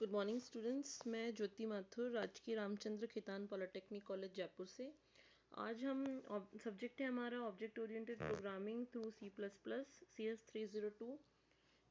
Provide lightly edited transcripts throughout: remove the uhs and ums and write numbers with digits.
Good morning students, मैं ज्योति माथुर, राजकीय Ramchandra Khetan polytechnic college Jaipur से। आज हम सब्जेक्ट है हमारा object oriented programming through CS302।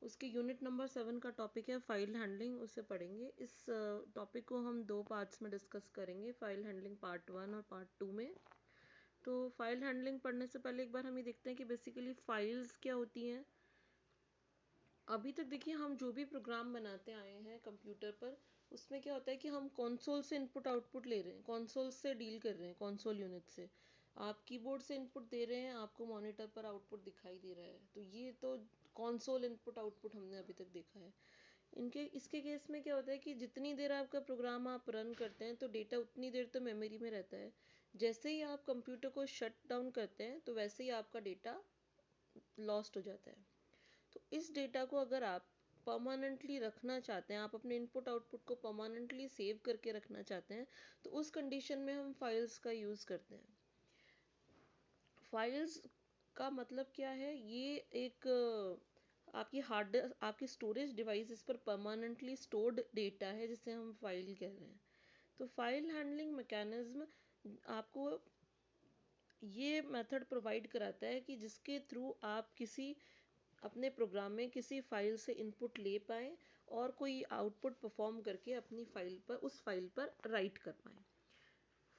उसके यूनिट नंबर 7 का टॉपिक है फाइल हैंडलिंग, उसे पढ़ेंगे। इस टॉपिक को हम दो पार्ट्स में डिस्कस करेंगे, फाइल हैंडलिंग पार्ट 1 और पार्ट 2 में। तो फाइल हैंडलिंग पढ़ने से पहले एक बार हम ये देखते हैं कि बेसिकली फाइल्स क्या होती हैं। अभी तक देखिए हम जो भी प्रोग्राम बनाते आए हैं कंप्यूटर पर, उसमें क्या होता है कि हम कंसोल से इनपुट आउटपुट ले रहे हैं, कंसोल से डील कर रहे हैं, कंसोल यूनिट से। आप कीबोर्ड से इनपुट दे रहे हैं, आपको मॉनिटर पर आउटपुट दिखाई दे रहा है, तो ये तो कंसोल इनपुट आउटपुट हमने अभी तक देखा है। इसके केस में क्या होता है कि जितनी देर आपका प्रोग्राम आप रन करते हैं तो डेटा उतनी देर तो मेमोरी में रहता है। जैसे ही आप कंप्यूटर को शट डाउन करते हैं तो वैसे ही आपका डेटा लॉस्ट हो जाता है। तो इस डेटा को अगर आप परमानेंटली रखना चाहते हैं, आप अपने इनपुट आउटपुट को परमानेंटली सेव करके रखना चाहते हैं, तो उस कंडीशन में हम फाइल्स का यूज़ करते हैं। फाइल्स का मतलब क्या है? ये एक आपकी स्टोरेज डिवाइस, इस पर परमानेंटली स्टोर्ड डेटा है जिसे हम फाइल कह रहे हैं। तो फाइल हैंडलिंग मैकेनिज्म आपको ये मेथड प्रोवाइड कराता है कि जिसके थ्रू आप किसी अपने प्रोग्राम में किसी फाइल से इनपुट ले पाएँ और कोई आउटपुट परफॉर्म करके अपनी फाइल पर, उस फाइल पर राइट कर पाएँ।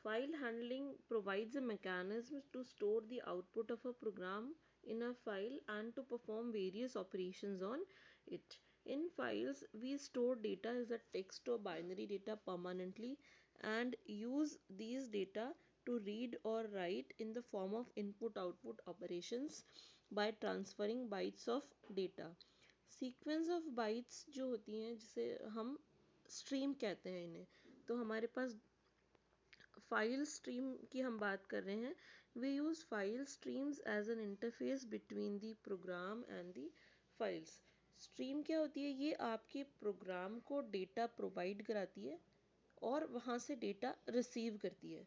File handling provides a mechanism to store the output of a program in a file and to perform various operations on it. In files, we store data as a text or binary data permanently and use these data to read or write in the form of input-output operations by transferring bytes of data. Sequence of bytes जो होती हैं, जिसे हम stream कहते हैं इन्हें, तो हमारे पास फाइल स्ट्रीम की हम बात कर रहे हैं। We use file streams as an interface between the program and the files. Stream क्या होती है? ये आपके प्रोग्राम को डेटा प्रोवाइड कराती है और वहाँ से डेटा रिसीव करती है।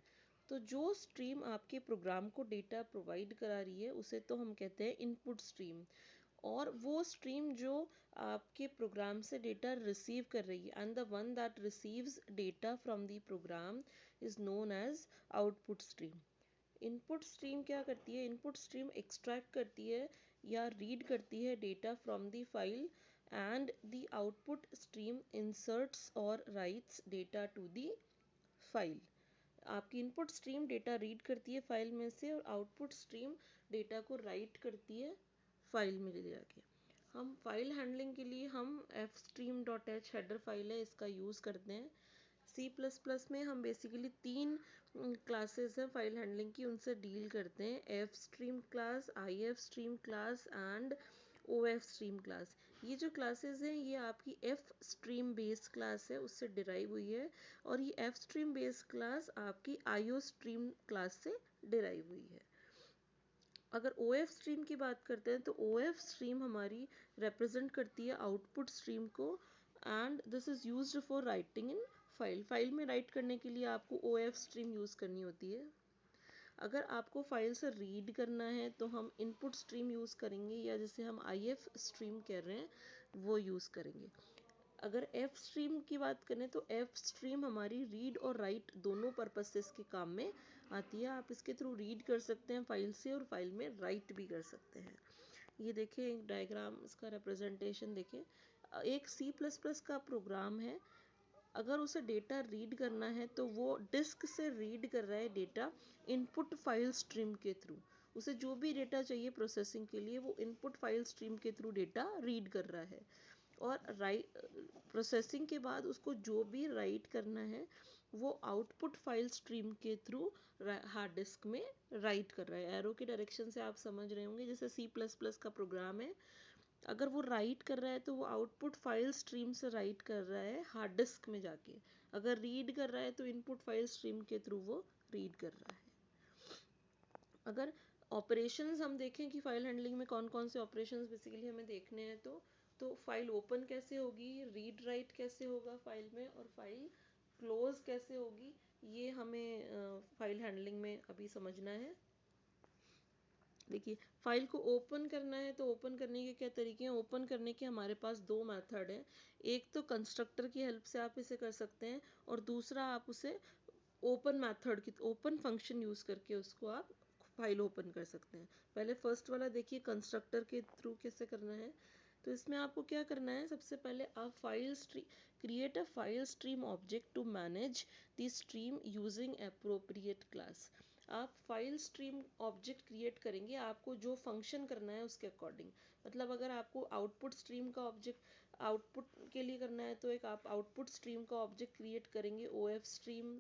तो जो स्ट्रीम आपके प्रोग्राम को डेटा प्रोवाइड करा रही है उसे तो हम कहते हैं इनपुट स्ट्रीम, और वो स्ट्रीम जो आपके प्रोग्राम से डेटा रिसीव कर रही है, and the one that receives data from the program is known as output stream. Input stream क्या करती है? इनपुट स्ट्रीम एक्सट्रैक्ट करती है या रीड करती है data from the file, and the output stream inserts और writes data to the file. आपकी इनपुट स्ट्रीम डेटा रीड करती है फाइल में से और आउटपुट स्ट्रीम डेटा को राइट करती है फाइल में ले जाके। हम फाइल हैंडलिंग के लिए हम fstream.h हेडर फाइल है, इसका यूज़ करते हैं। C++ में हम बेसिकली 3 क्लासेस हैं फाइल हैंडलिंग की, उनसे डील करते हैं। fstream class, ifstream class and ofstream class. ये जो क्लासेस हैं ये आपकी fstream बेस्ड क्लास है, उससे डिराइव हुई है, और ये fstream बेस्ड क्लास आपकी iostream क्लास से डिराइव हुई है। अगर OF स्ट्रीम की बात करते हैं तो OF स्ट्रीम हमारी रिप्रेजेंट करती है आउटपुट स्ट्रीम को, and this is used for writing in file. File में राइट करने के लिए आपको OF स्ट्रीम यूज़ करनी होती है। अगर आपको फाइल से रीड करना है तो हम इनपुट स्ट्रीम यूज़ करेंगे, या जिसे हम IF स्ट्रीम कह रहे हैं वो यूज़ करेंगे। अगर एफ स्ट्रीम की बात करें तो एफ स्ट्रीम हमारी रीड और राइट दोनों पर्पसेस के काम में आती है। आप इसके थ्रू रीड कर सकते हैं फाइल से और फाइल में राइट भी कर सकते हैं। ये देखें एक डायग्राम, इसका रिप्रेजेंटेशन देखें। एक C++ का प्रोग्राम है, अगर उसे डेटा रीड करना है तो वो डिस्क से रीड कर रहा है डेटा इनपुट फाइल स्ट्रीम के थ्रू। उसे जो भी डेटा चाहिए प्रोसेसिंग के लिए वो इनपुट फाइल स्ट्रीम के थ्रू डेटा रीड कर रहा है, और राइट प्रोसेसिंग के बाद उसको जो भी राइट करना है वो आउटपुट फाइल स्ट्रीम के थ्रू हार्ड डिस्क में राइट कर रहा है। एरो के डायरेक्शन से आप समझ रहे होंगे, जैसे C++ का प्रोग्राम है, अगर वो राइट कर रहा है तो वो आउटपुट फाइल स्ट्रीम से राइट कर रहा है हार्ड डिस्क में जाके। अगर रीड कर रहा है तो इनपुट फाइल स्ट्रीम के थ्रू वो रीड कर रहा है। अगर ऑपरेशंस हम देखें कि फाइल हैंडलिंग में कौन कौन से ऑपरेशंस बेसिकली हमें देखने हैं, तो फाइल ओपन कैसे होगी, रीड राइट कैसे होगा फाइल में, और फाइल क्लोज कैसे होगी, ये हमें फाइल हैंडलिंग में अभी समझना है। देखिए, फाइल को ओपन करना है तो ओपन करने के क्या तरीके हैं? ओपन करने के हमारे पास दो मेथड हैं। एक तो कंस्ट्रक्टर की हेल्प से आप इसे कर सकते हैं, और दूसरा आप उसे ओपन मेथड की ओपन फंक्शन यूज़ करके उसको आप फाइल ओपन कर सकते हैं। पहले फर्स्ट वाला देखिए, कंस्ट्रक्टर के थ्रू कैसे करना है। तो इसमें आपको क्या करना है, सबसे पहले आप create a file stream object to manage the stream using appropriate class. आप फाइल स्ट्रीम ऑब्जेक्ट क्रिएट करेंगे, आपको जो फंक्शन करना है उसके अकॉर्डिंग। मतलब अगर आपको आउटपुट स्ट्रीम का ऑब्जेक्ट आउटपुट के लिए करना है तो एक आप आउटपुट स्ट्रीम का ऑब्जेक्ट क्रिएट करेंगे ओएफ स्ट्रीम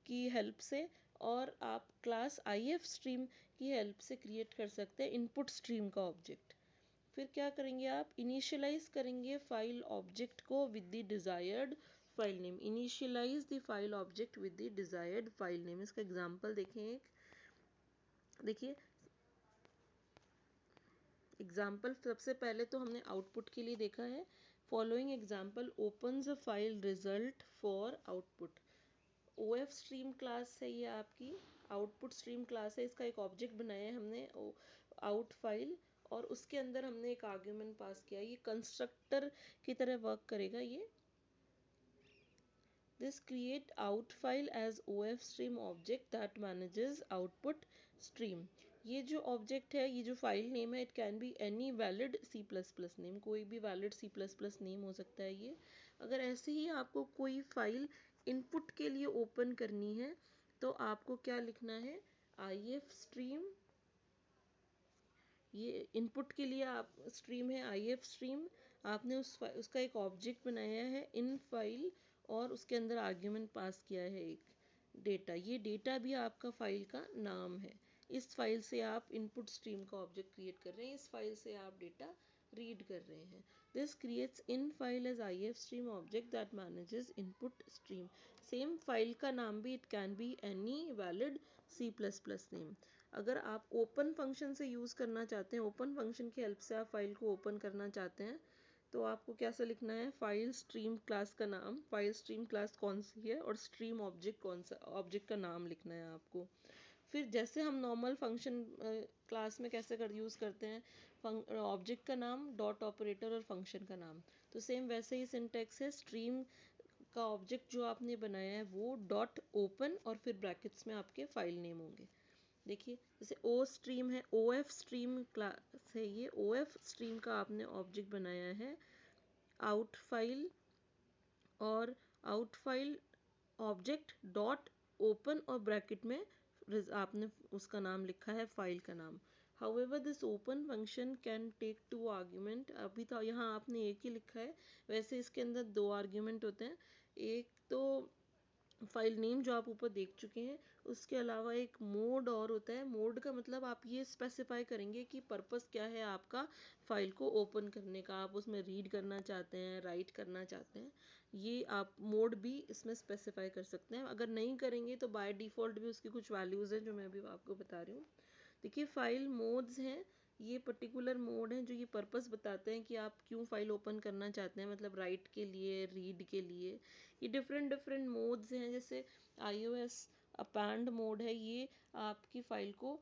की हेल्प से, और आप क्लास IF स्ट्रीम की हेल्प से क्रिएट कर सकते हैं इनपुट स्ट्रीम का ऑब्जेक्ट। फिर क्या करेंगे, आप इनिशियलाइज करेंगे फाइल ऑब्जेक्ट को with the desired file name. Initialise the file object with the desired file name. इसका एग्जांपल देखें एक, देखिए एग्जाम्पल सबसे पहले तो हमने आउटपुट के लिए देखा है। Following example opens a file result for output. OF stream class है ये आपकी, आउटपुट स्ट्रीम क्लास है, इसका एक ऑब्जेक्ट बनाया है हमने आउट फाइल, और उसके अंदर हमने एक आर्ग्यूमेंट पास किया। ये कंस्ट्रक्टर की तरह वर्क करेगा ये। This create out file as OF stream object that manages output stream। ये जो ऑब्जेक्ट है, ये जो फाइल नेम है, it can be any valid C++ name, कोई भी वैलिड C++ नेम हो सकता है ये। अगर ऐसे ही आपको कोई फाइल इनपुट के लिए ओपन करनी है तो आपको क्या लिखना है, IF स्ट्रीम, ये इनपुट के लिए आप स्ट्रीम है IF स्ट्रीम, आपने उसका एक ऑब्जेक्ट बनाया है इन फाइल, और उसके अंदर आर्ग्यूमेंट पास किया है एक डेटा। ये डेटा भी आपका फाइल का नाम है। इस फाइल से आप इनपुट स्ट्रीम का ऑब्जेक्ट क्रिएट कर रहे हैं, इस फाइल से आप डेटा रीड कर रहे हैं। This creates in file as IF stream object that manages input stream. Same file का नाम भी, it can be any valid C++ name. अगर आप ओपन फंक्शन से यूज़ करना चाहते हैं, ओपन फंक्शन की हेल्प से आप फाइल को ओपन करना चाहते हैं, तो आपको कैसे लिखना है, फाइल स्ट्रीम क्लास का नाम, फाइल स्ट्रीम क्लास कौन सी है और स्ट्रीम ऑब्जेक्ट कौन सा, ऑब्जेक्ट का नाम लिखना है आपको। फिर जैसे हम नॉर्मल फंक्शन क्लास में कैसे यूज़ करते हैं, ऑब्जेक्ट का नाम, डॉट ऑपरेटर और फंक्शन का नाम, तो सेम वैसे ही सिंटेक्स है। स्ट्रीम का ऑब्जेक्ट जो आपने बनाया है वो डॉट ओपन और फिर ब्रैकेट्स में आपके फाइल नेम होंगे। देखिए जैसे ओ स्ट्रीम है, OF स्ट्रीम क्लास है ये, OF स्ट्रीम का आपने ऑब्जेक्ट बनाया है आउट फाइल, और out file object dot open और ब्रैकेट में आपने उसका नाम लिखा है फाइल का नाम। However this open function can take two argument. अभी तो यहाँ आपने एक ही लिखा है, वैसे इसके अंदर दो आर्ग्यूमेंट होते हैं। एक तो फाइल नेम जो आप ऊपर देख चुके हैं, उसके अलावा एक मोड और होता है। मोड का मतलब आप ये स्पेसिफाई करेंगे कि पर्पस क्या है आपका फाइल को ओपन करने का, आप उसमें रीड करना चाहते हैं, राइट करना चाहते हैं, ये आप मोड भी इसमें स्पेसिफाई कर सकते हैं। अगर नहीं करेंगे तो बाय डिफ़ॉल्ट भी उसकी कुछ वैल्यूज़ हैं जो मैं अभी आपको बता रही हूँ। देखिए फाइल मोड्स हैं, ये पर्टिकुलर मोड हैं जो ये पर्पस बताते हैं कि आप क्यों फाइल ओपन करना चाहते हैं, मतलब राइट के लिए, रीड के लिए। ये डिफरेंट डिफरेंट मोड्स हैं। जैसे iOS अपैंड मोड है, ये आपकी फाइल को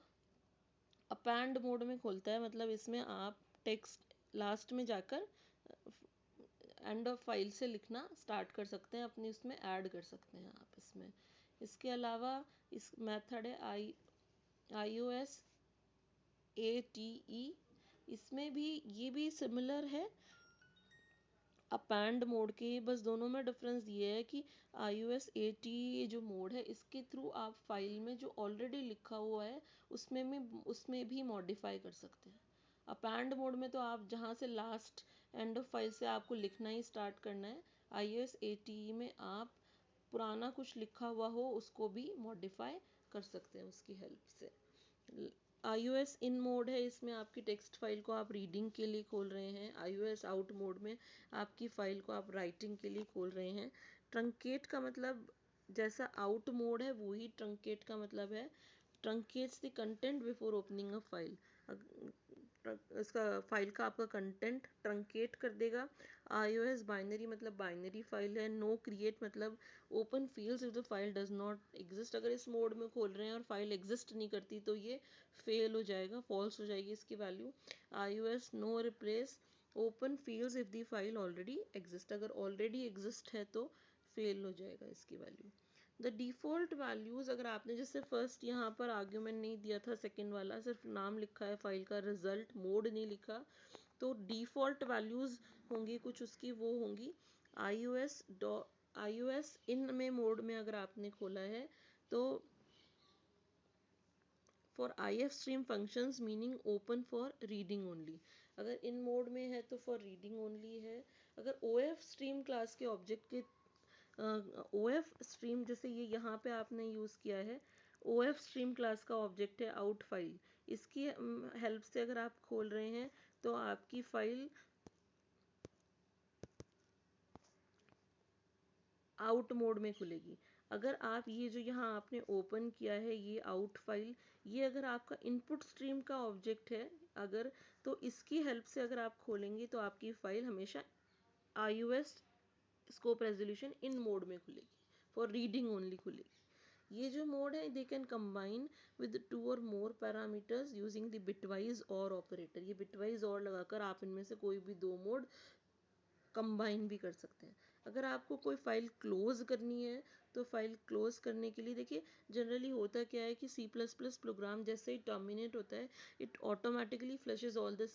अपैंड मोड में खोलता है, मतलब इसमें आप टेक्स्ट लास्ट में जाकर एंड ऑफ फाइल से लिखना स्टार्ट कर सकते हैं, अपनी उसमें ऐड कर सकते हैं आप इसमें। इसके अलावा इस मेथड है iOS ATE, इसमें भी ये भी सिमिलर है अपैंड मोड के, बस दोनों में डिफरेंस ये है कि iOS ATE जो मोड है, इसके थ्रू आप फाइल में जो ऑलरेडी लिखा हुआ है उसमें भी मॉडिफाई कर सकते हैं। अपैंड मोड में तो आप जहाँ से लास्ट एंड ऑफ फाइल से आपको लिखना ही स्टार्ट करना है। iOS ATE में आप पुराना कुछ लिखा हुआ हो उसको भी मॉडिफाई कर सकते हैं उसकी हेल्प से। iOS इन मोड है, इसमें आपकी टेक्स्ट फाइल को आप रीडिंग के लिए खोल रहे हैं। iOS आउट मोड में आपकी फाइल को आप राइटिंग के लिए खोल रहे हैं। ट्रंकेट का मतलब, जैसा आउट मोड है वही ट्रंकेट का मतलब है, truncates the content before opening a file. इसका फाइल का आपका कंटेंट ट्रंकेट कर देगा। iOS बाइनरी मतलब बाइनरी फाइल है। नो क्रिएट मतलब open fields if the file does not exist. अगर इस मोड में खोल रहे हैं और फाइल एग्जिस्ट नहीं करती तो ये फेल हो जाएगा, फॉल्स हो जाएगी इसकी value. iOS no replace open fields if the file already exist. अगर ऑलरेडी एग्जिस्ट है तो फेल हो जाएगा इसकी वैल्यू। द डिफ़ॉल्ट वैल्यूज़, अगर आपने जैसे फर्स्ट यहाँ पर आर्ग्यूमेंट नहीं दिया था, सेकंड वाला सिर्फ नाम लिखा है फाइल का, रिजल्ट मोड नहीं लिखा, तो डिफ़ॉल्ट वैल्यूज़ होंगी कुछ उसकी, वो होंगी iOS इन में मोड में अगर आपने खोला है तो for IF stream functions meaning open for reading only. अगर इन मोड में है तो फॉर रीडिंग ओनली है। अगर OF स्ट्रीम क्लास के ऑब्जेक्ट के OF स्ट्रीम, जैसे ये यहाँ पे आपने यूज़ किया है, OF स्ट्रीम क्लास का ऑब्जेक्ट है आउट फाइल, इसकी हेल्प से अगर आप खोल रहे हैं तो आपकी फाइल आउट मोड में खुलेगी। अगर आप ये जो यहाँ आपने ओपन किया है ये आउट फाइल, ये अगर आपका इनपुट स्ट्रीम का ऑब्जेक्ट है अगर, तो इसकी हेल्प से अगर आप खोलेंगे तो आपकी फाइल हमेशा iOS scope resolution in mode में खुलेगी, फॉर रीडिंग ओनली खुलेगी। ये जो मोड है दे कैन कंबाइन विद 2 और मोर पैरामीटर्स यूजिंग द बिटवाइज और ऑपरेटर। ये बिटवाइज और लगाकर आप इनमें से कोई भी 2 मोड कंबाइन भी कर सकते हैं। अगर आपको कोई फाइल क्लोज करनी है तो फाइल क्लोज करने के लिए देखिए जनरली होता क्या है कि C++ प्रोग्राम जैसे ही टर्मिनेट होता है it automatically flushes all the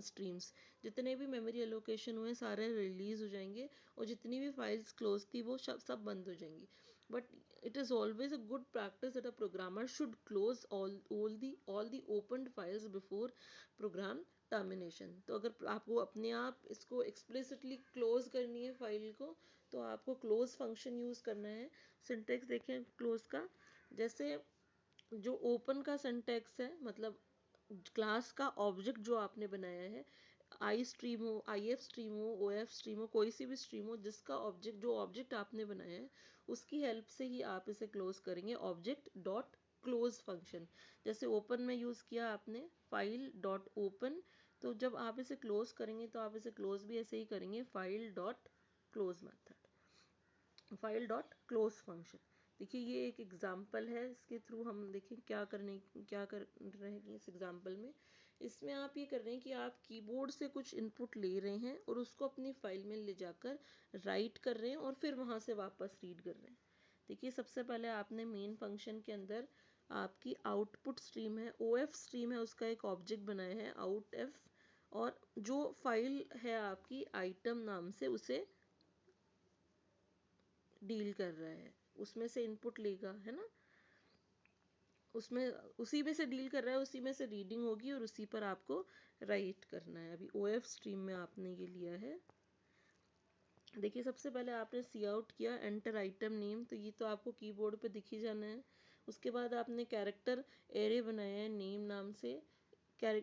streams. जितने भी मेमोरी एलोकेशन हुए सारे रिलीज हो जाएंगे और जितनी भी फाइल्स क्लोज थी वो सब बंद हो जाएंगी। But it is always a good practice that a programmer should close all the opened files before program termination. तो अगर आपको अपने आप इसको एक्सप्लिसिटली क्लोज करनी है फाइल को तो आपको क्लोज फंक्शन यूज करना है। सिंटेक्स देखें क्लोज का, जैसे जो ओपन का सिंटेक्स है मतलब क्लास का ऑब्जेक्ट जो आपने बनाया है, आई स्ट्रीम हो, IF स्ट्रीम हो, OF स्ट्रीम हो, कोई सी भी स्ट्रीम हो, जिसका ऑब्जेक्ट जो ऑब्जेक्ट आपने बनाया है उसकी हेल्प से ही आप इसे क्लोज करेंगे। ऑब्जेक्ट डॉट क्लोज फंक्शन, जैसे ओपन में यूज़ किया आपने फाइल डॉट ओपन, तो जब आप इसे क्लोज करेंगे तो आप इसे क्लोज भी ऐसे ही करेंगे, file dot close method, file dot close function. देखिए ये एक एग्जाम्पल है, इसके थ्रू हम देखें क्या कर रहे हैं इस एग्जाम्पल में। इसमें आप ये कर रहे हैं कि आप कीबोर्ड से कुछ इनपुट ले रहे हैं और उसको अपनी फाइल में ले जाकर राइट कर रहे हैं और फिर वहाँ से वापस रीड कर रहे हैं। देखिए सबसे पहले आपने मेन फंक्शन के अंदर आपकी आउटपुट स्ट्रीम है, OF स्ट्रीम है, उसका एक ऑब्जेक्ट बनाया है आउट एफ, और जो फाइल है आपकी आइटम नाम से उसे डील कर रहा है, उसमें से इनपुट लेगा, है ना, उसमें उसी में से डील कर रहा है, उसी में से रीडिंग होगी और उसी पर आपको राइट करना है। अभी OF स्ट्रीम में आपने ये लिया है। देखिए सबसे पहले आपने सी आउट किया एंटर आइटम नेम, तो ये तो आपको कीबोर्ड पे दिख ही जाना है। उसके बाद आपने कैरेक्टर एरे बनाया है नेम नाम से,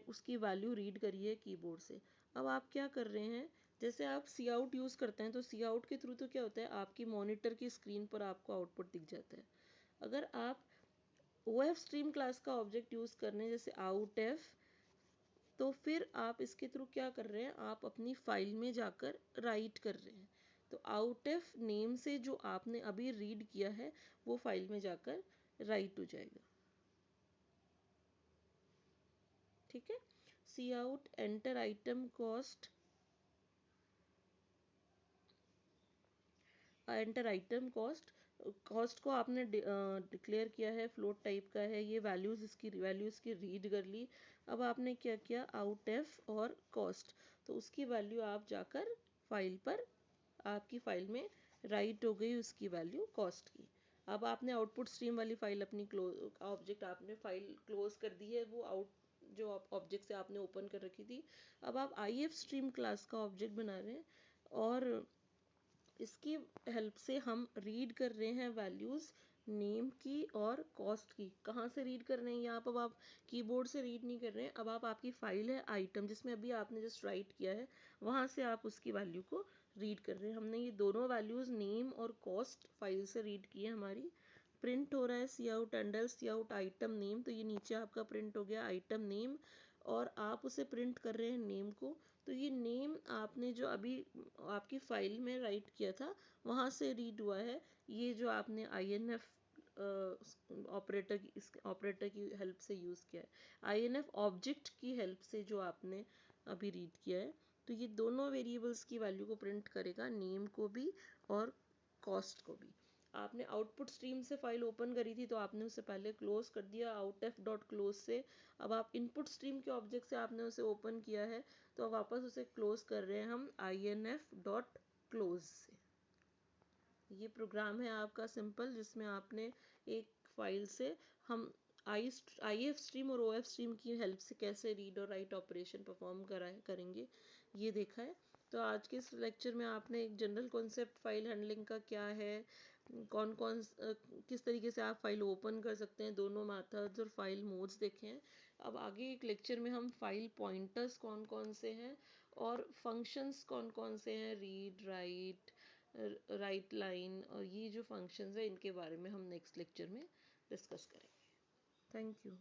उसकी वैल्यू रीड करिए कीबोर्ड से। अब आप क्या कर रहे हैं, जैसे आप सी आउट यूज़ करते हैं तो सी आउट के थ्रू तो क्या होता है आपकी मॉनिटर की स्क्रीन पर आपको आउटपुट दिख जाता है। अगर आप OF स्ट्रीम क्लास का ऑब्जेक्ट यूज़ कर रहे हैं जैसे आउट एफ, तो फिर आप इसके थ्रू क्या कर रहे हैं, आप अपनी फाइल में जाकर राइट कर रहे हैं। तो आउट एफ नेम से जो आपने अभी रीड किया है वो फाइल में जाकर राइट हो जाएगा। ठीक है, C out enter item cost, enter item cost, cost को आपने डिक्लेयर किया है, फ्लोट टाइप का है, ये वैल्यूज़ की रीड कर ली। अब आपने क्या किया, आउट एफ और कॉस्ट, तो उसकी वैल्यू आप जाकर फाइल पर, आपकी फाइल में राइट हो गई उसकी वैल्यू कॉस्ट की। अब आपने आउटपुट स्ट्रीम वाली फाइल अपनी क्लोज ऑब्जेक्ट आपने फाइल क्लोज कर दी है, वो आउट जो ऑब्जेक्ट से आपने ओपन कर रखी थी। अब आप IF स्ट्रीम क्लास का ऑब्जेक्ट बना रहे हैं और इसकी हेल्प से हम रीड कर रहे हैं वैल्यूज़ नेम की और कॉस्ट की। कहाँ से रीड कर रहे हैं, यहाँ पर आप कीबोर्ड से रीड नहीं कर रहे हैं। अब आप आपकी फाइल है आइटम जिसमें अभी आपने जस्ट राइट किया है, वहाँ से आप उसकी वैल्यू को रीड कर रहे हैं। हमने ये दोनों वैल्यूज़ नेम और कॉस्ट फाइल से रीड की है हमारी। प्रिंट हो रहा है सी आउट एंडल सी आउट आइटम नेम, तो ये नीचे आपका प्रिंट हो गया आइटम नेम और आप उसे प्रिंट कर रहे हैं नेम को, तो ये नेम आपने जो अभी आपकी फाइल में राइट किया था वहाँ से रीड हुआ है। ये जो आपने INF ऑपरेटर की हेल्प से यूज़ किया है, INF ऑब्जेक्ट की हेल्प से जो आपने अभी रीड किया है, तो ये दोनों वेरिएबल्स की वैल्यू को प्रिंट करेगा, नेम को भी और कॉस्ट को भी। आपने आउटपुट स्ट्रीम से फाइल ओपन करी थी तो आपने उसे पहले क्लोज कर दिया outf डॉट क्लोज से। अब आप इनपुट स्ट्रीम के ऑब्जेक्ट से आपने उसे ओपन किया है तो अब वापस उसे क्लोज कर रहे हैं हम INF डॉट क्लोज से। ये प्रोग्राम है आपका सिंपल, जिसमें आपने एक फाइल से हम IF स्ट्रीम और OF स्ट्रीम की हेल्प से कैसे रीड और राइट ऑपरेशन परफॉर्म करेंगे ये देखा है। तो आज के इस लेक्चर में आपने एक जनरल कॉन्सेप्ट फाइल हैंडलिंग का क्या है, कौन कौन किस तरीके से आप फाइल ओपन कर सकते हैं, दोनों मेथड्स और फाइल मोड्स देखे हैं। अब आगे एक लेक्चर में हम फाइल पॉइंटर्स कौन कौन से हैं और फंक्शंस कौन कौन से हैं, रीड राइट लाइन और ये जो फंक्शंस है इनके बारे में हम नेक्स्ट लेक्चर में डिस्कस करेंगे। Thank you.